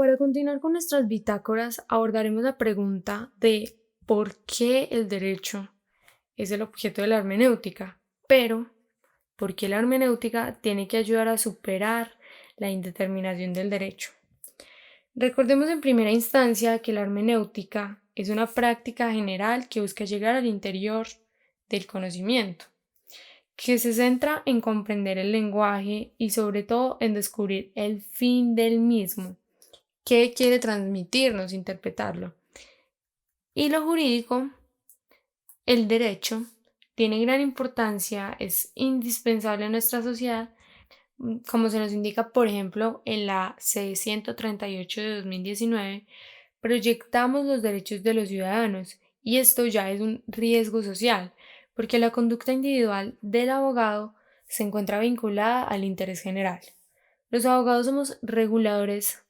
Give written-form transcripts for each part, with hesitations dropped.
Para continuar con nuestras bitácoras, abordaremos la pregunta de por qué el derecho es el objeto de la hermenéutica, pero por qué la hermenéutica tiene que ayudar a superar la indeterminación del derecho. Recordemos en primera instancia que la hermenéutica es una práctica general que busca llegar al interior del conocimiento, que se centra en comprender el lenguaje y sobre todo en descubrir el fin del mismo. ¿Qué quiere transmitirnos, interpretarlo? Y lo jurídico, el derecho, tiene gran importancia, es indispensable en nuestra sociedad, como se nos indica, por ejemplo, en la C-138 de 2019, proyectamos los derechos de los ciudadanos y esto ya es un riesgo social, porque la conducta individual del abogado se encuentra vinculada al interés general. Los abogados somos reguladores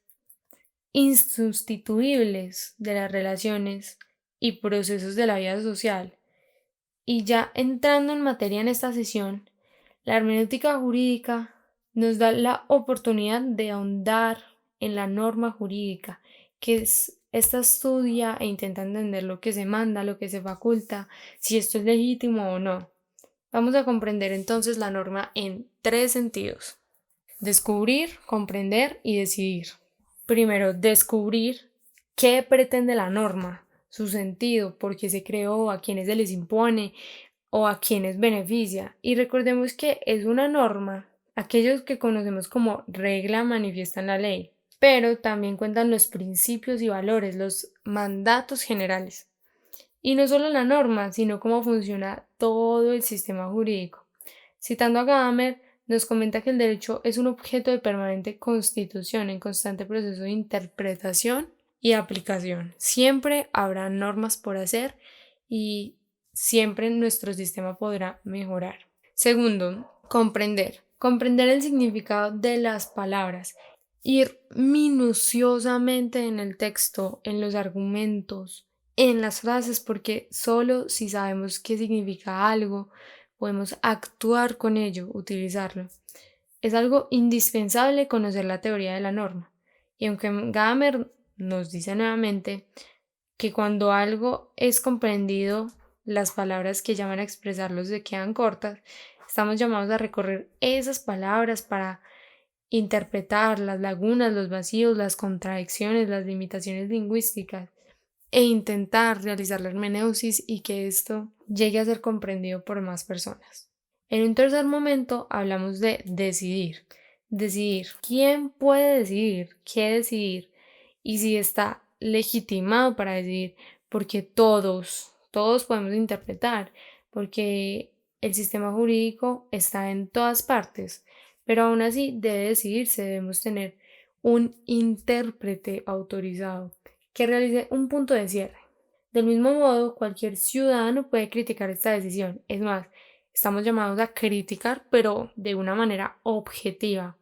insustituibles de las relaciones y procesos de la vida social. Y ya entrando en materia en esta sesión, la hermenéutica jurídica nos da la oportunidad de ahondar en la norma jurídica, que es esta estudia e intenta entender lo que se manda, lo que se faculta, si esto es legítimo o no. Vamos a comprender entonces la norma en tres sentidos: descubrir, comprender y decidir. Primero, descubrir qué pretende la norma, su sentido, por qué se creó, a quiénes se les impone o a quiénes beneficia. Y recordemos que es una norma, aquellos que conocemos como regla manifiestan la ley, pero también cuentan los principios y valores, los mandatos generales. Y no solo la norma, sino cómo funciona todo el sistema jurídico. Citando a Gadamer, nos comenta que el derecho es un objeto de permanente constitución en constante proceso de interpretación y aplicación. Siempre habrá normas por hacer y siempre nuestro sistema podrá mejorar. Segundo, comprender. Comprender el significado de las palabras. Ir minuciosamente en el texto, en los argumentos, en las frases, porque solo si sabemos qué significa algo, podemos actuar con ello, utilizarlo. Es algo indispensable conocer la teoría de la norma. Y aunque Gadamer nos dice nuevamente que cuando algo es comprendido, las palabras que llaman a expresarlo se quedan cortas, estamos llamados a recorrer esas palabras para interpretar las lagunas, los vacíos, las contradicciones, las limitaciones lingüísticas e intentar realizar la hermeneusis y que esto llegue a ser comprendido por más personas. En un tercer momento hablamos de decidir. Decidir. ¿Quién puede decidir? ¿Qué decidir? Y si está legitimado para decidir, porque todos podemos interpretar, porque el sistema jurídico está en todas partes, pero aún así debe decidirse, debemos tener un intérprete autorizado que realice un punto de cierre. Del mismo modo, cualquier ciudadano puede criticar esta decisión. Es más, estamos llamados a criticar, pero de una manera objetiva.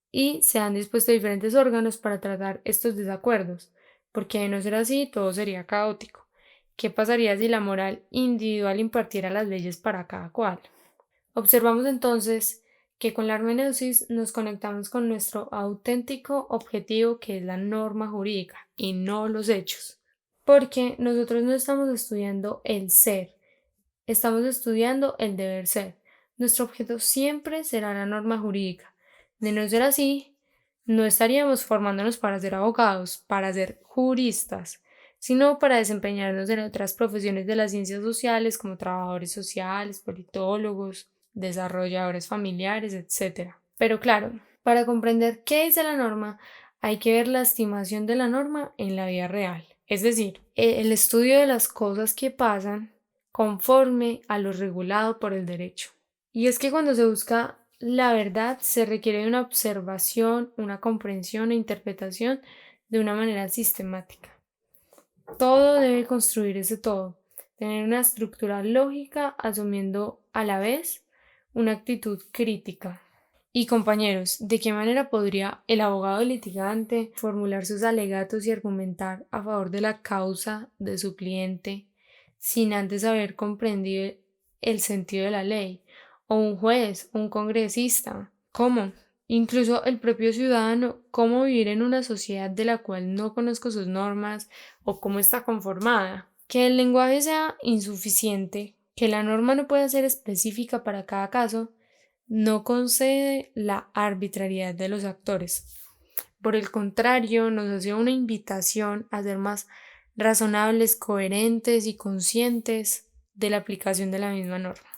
Y se han dispuesto diferentes órganos para tratar estos desacuerdos, porque de no ser así, todo sería caótico. ¿Qué pasaría si la moral individual impartiera las leyes para cada cual? Observamos entonces que con la hermeneusis nos conectamos con nuestro auténtico objetivo, que es la norma jurídica y no los hechos. Porque nosotros no estamos estudiando el ser, estamos estudiando el deber ser. Nuestro objeto siempre será la norma jurídica. De no ser así, no estaríamos formándonos para ser abogados, para ser juristas, sino para desempeñarnos en otras profesiones de las ciencias sociales como trabajadores sociales, politólogos, desarrolladores familiares, etc. Pero claro, para comprender qué dice la norma, hay que ver la estimación de la norma en la vida real, es decir, el estudio de las cosas que pasan conforme a lo regulado por el derecho. Y es que cuando se busca la verdad se requiere de una observación, una comprensión e interpretación de una manera sistemática. Todo debe construir ese todo, tener una estructura lógica asumiendo a la vez una actitud crítica. Y compañeros, ¿de qué manera podría el abogado litigante formular sus alegatos y argumentar a favor de la causa de su cliente sin antes haber comprendido el sentido de la ley? ¿O un juez, un congresista? ¿Cómo? incluso el propio ciudadano, cómo vivir en una sociedad de la cual no conozco sus normas o cómo está conformada. Que el lenguaje sea insuficiente, que la norma no pueda ser específica para cada caso, no concede la arbitrariedad de los actores. Por el contrario, nos hace una invitación a ser más razonables, coherentes y conscientes de la aplicación de la misma norma.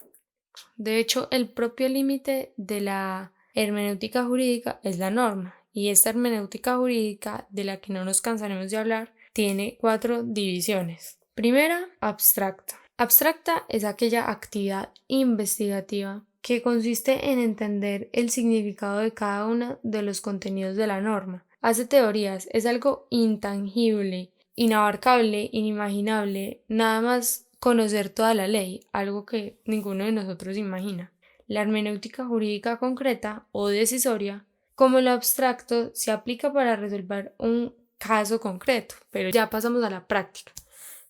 De hecho, el propio límite de la hermenéutica jurídica es la norma, y esta hermenéutica jurídica, de la que no nos cansaremos de hablar, tiene 4 divisiones. Primera, abstracta. Abstracta es aquella actividad investigativa que consiste en entender el significado de cada uno de los contenidos de la norma. Hace teorías, es algo intangible, inabarcable, inimaginable, nada más conocer toda la ley, algo que ninguno de nosotros imagina. La hermenéutica jurídica concreta o decisoria, como lo abstracto, se aplica para resolver un caso concreto, pero ya pasamos a la práctica,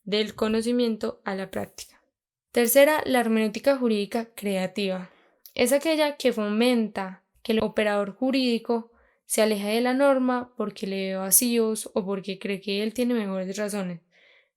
del conocimiento a la práctica. Tercera, la hermenéutica jurídica creativa. Es aquella que fomenta que el operador jurídico se aleje de la norma porque le ve vacíos o porque cree que él tiene mejores razones.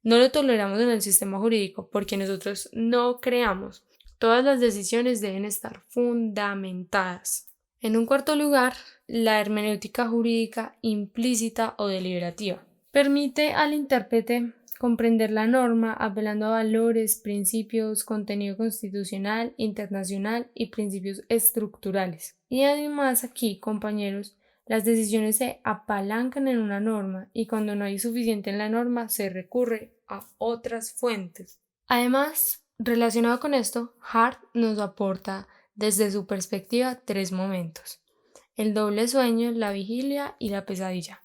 No lo toleramos en el sistema jurídico porque nosotros no creamos. Todas las decisiones deben estar fundamentadas. En un cuarto lugar, la hermenéutica jurídica implícita o deliberativa. Permite al intérprete comprender la norma apelando a valores, principios, contenido constitucional, internacional y principios estructurales. Y además aquí, compañeros, las decisiones se apalancan en una norma y cuando no hay suficiente en la norma se recurre a otras fuentes. Además, relacionado con esto, Hart nos aporta desde su perspectiva 3 momentos: el doble sueño, la vigilia y la pesadilla.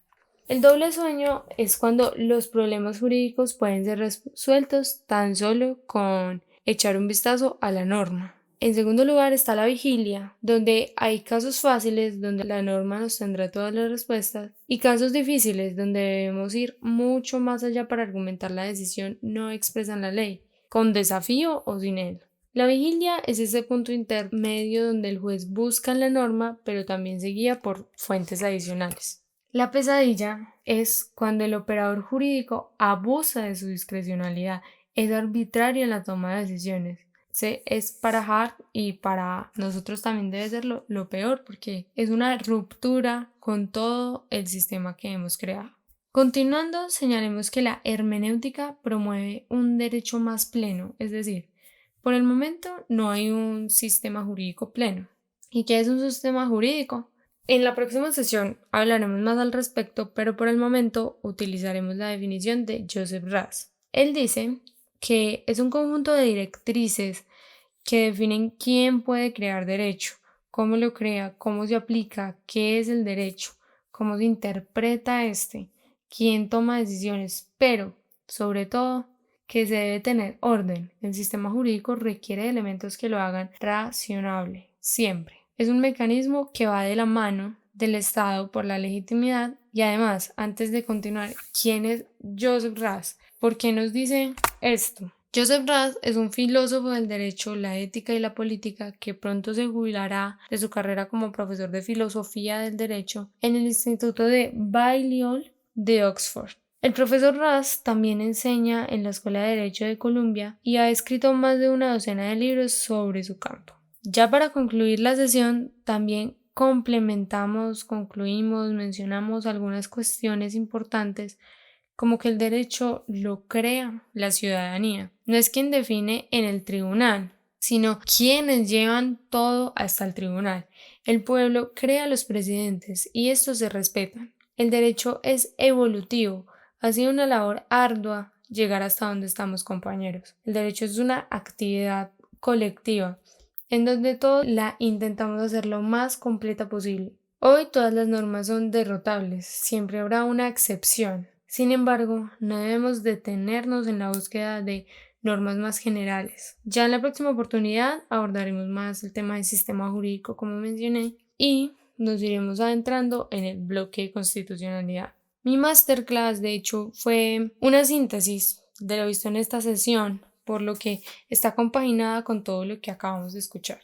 El doble sueño es cuando los problemas jurídicos pueden ser resueltos tan solo con echar un vistazo a la norma. En segundo lugar está la vigilia, donde hay casos fáciles donde la norma nos tendrá todas las respuestas y casos difíciles donde debemos ir mucho más allá para argumentar la decisión no expresa en la ley, con desafío o sin él. La vigilia es ese punto intermedio donde el juez busca en la norma pero también se guía por fuentes adicionales. La pesadilla es cuando el operador jurídico abusa de su discrecionalidad, es arbitrario en la toma de decisiones. Es para Hart y para nosotros también debe ser lo peor porque es una ruptura con todo el sistema que hemos creado. Continuando, señalemos que la hermenéutica promueve un derecho más pleno, es decir, por el momento no hay un sistema jurídico pleno. ¿Y qué es un sistema jurídico? En la próxima sesión hablaremos más al respecto, pero por el momento utilizaremos la definición de Joseph Raz. Él dice que es un conjunto de directrices que definen quién puede crear derecho, cómo lo crea, cómo se aplica, qué es el derecho, cómo se interpreta quién toma decisiones, pero, sobre todo, que se debe tener orden. El sistema jurídico requiere elementos que lo hagan razonable, siempre. Es un mecanismo que va de la mano del Estado por la legitimidad y además, antes de continuar, ¿quién es Joseph Raz? ¿Por qué nos dice esto? Joseph Raz es un filósofo del derecho, la ética y la política que pronto se jubilará de su carrera como profesor de filosofía del derecho en el Instituto de Balliol de Oxford. El profesor Raz también enseña en la Escuela de Derecho de Columbia y ha escrito más de una docena de libros sobre su campo. Ya para concluir la sesión, también mencionamos algunas cuestiones importantes como que el derecho lo crea la ciudadanía. No es quien define en el tribunal, sino quienes llevan todo hasta el tribunal. El pueblo crea los presidentes y estos se respetan. El derecho es evolutivo. Ha sido una labor ardua llegar hasta donde estamos, compañeros. El derecho es una actividad colectiva en donde todos la intentamos hacer lo más completa posible. Hoy todas las normas son derrotables, siempre habrá una excepción. Sin embargo, no debemos detenernos en la búsqueda de normas más generales. Ya en la próxima oportunidad abordaremos más el tema del sistema jurídico, como mencioné, y nos iremos adentrando en el bloque de constitucionalidad. Mi masterclass, de hecho, fue una síntesis de lo visto en esta sesión, por lo que está compaginada con todo lo que acabamos de escuchar.